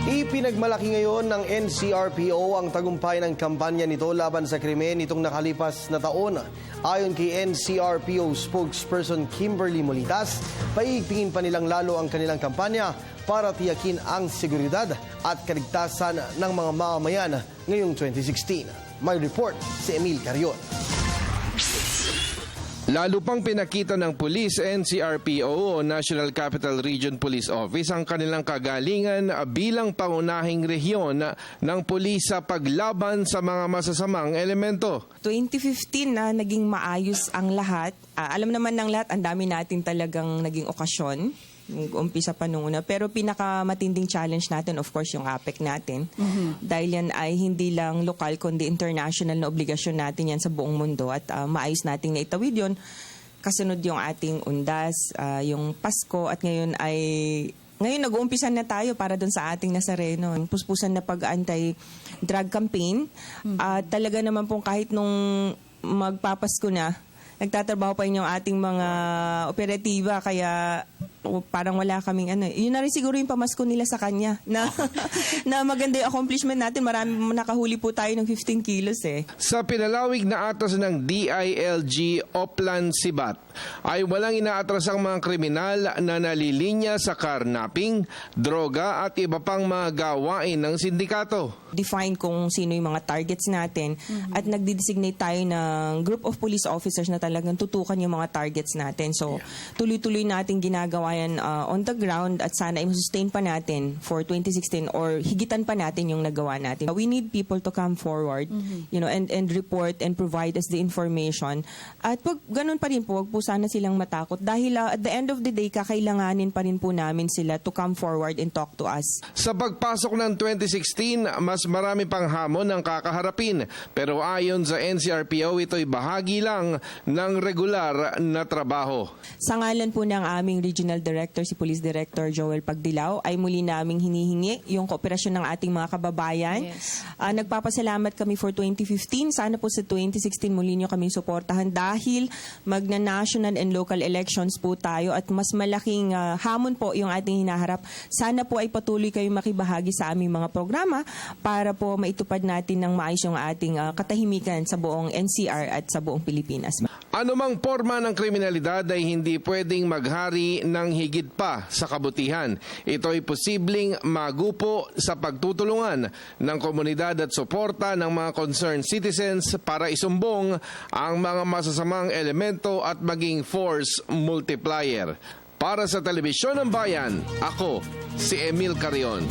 Ipinagmalaki ngayon ng NCRPO ang tagumpay ng kampanya nito laban sa krimen nitong nakalipas na taon. Ayon kay NCRPO spokesperson Kimberly Molitas, paiigtingin pa nilang lalo ang kanilang kampanya para tiyakin ang seguridad at kaligtasan ng mga mamamayan ngayong 2016. May report si Emil Carion. Lalo pang pinakita ng Police, NCRPO o National Capital Region Police Office ang kanilang kagalingan bilang pangunahing rehiyon ng pulis sa paglaban sa mga masasamang elemento. 2015 na naging maayos ang lahat. Alam naman ng lahat, ang dami natin talagang naging okasyon. Umpisa pa nung una. Pero pinakamatinding challenge natin, of course, yung APEC natin. Dahil yan ay hindi lang lokal, kundi international na obligasyon natin yan sa buong mundo. At maayos nating naitawid yun. Kasunod yung ating UNDAS, yung Pasko. At ngayon nag-uumpisa na tayo para dun sa ating Nazareno. Puspusan na pag-anti-drug campaign. Talaga naman pong kahit nung magpapasko na, nagtatrabaho pa yung ating mga operatiba. Kaya parang wala kaming Yun na rin siguro yung pamasko nila sa kanya. Na maganda yung accomplishment natin. Marami nakahuli po tayo ng 15 kilos eh. Sa pinalawig na atas ng DILG Oplan Sibat ay walang inaatras ang mga kriminal na nalilinya sa carnapping, droga at iba pang mga gawain ng sindikato. Define kung sino yung mga targets natin at nagdi-designate tayo ng group of police officers na talagang tutukan yung mga targets natin. So tuloy-tuloy natin ginagawa yan on the ground at sana i-sustain pa natin for 2016 or higitan pa natin yung nagawa natin. We need people to come forward, and report and provide us the information. At wag ganun pa rin po, wag po sana silang matakot dahil at the end of the day kakailanganin pa rin po namin sila to come forward and talk to us. Sa pagpasok ng 2016, mas marami pang hamon ang kakaharapin. Pero ayon sa NCRPO, ito'y bahagi lang ng regular na trabaho. Sa ngalan po ng aming Regional Director, si Police Director Joel Pagdilaw, ay muli naming hinihingi yung kooperasyon ng ating mga kababayan. Yes. Nagpapasalamat kami for 2015. Sana po sa 2016 muli nyo kami suportahan dahil magna-national and local elections po tayo at mas malaking hamon po yung ating hinaharap. Sana po ay patuloy kayong makibahagi sa aming mga programa para po maitupad natin ng maayos yung ating katahimikan sa buong NCR at sa buong Pilipinas. Anumang forma ng kriminalidad ay hindi pwedeng maghari ng higit pa sa kabutihan. Ito ay posibleng magupo sa pagtutulungan ng komunidad at suporta ng mga concerned citizens para isumbong ang mga masasamang elemento at maging force multiplier. Para sa Telebisyon ng Bayan, ako si Emil Carion.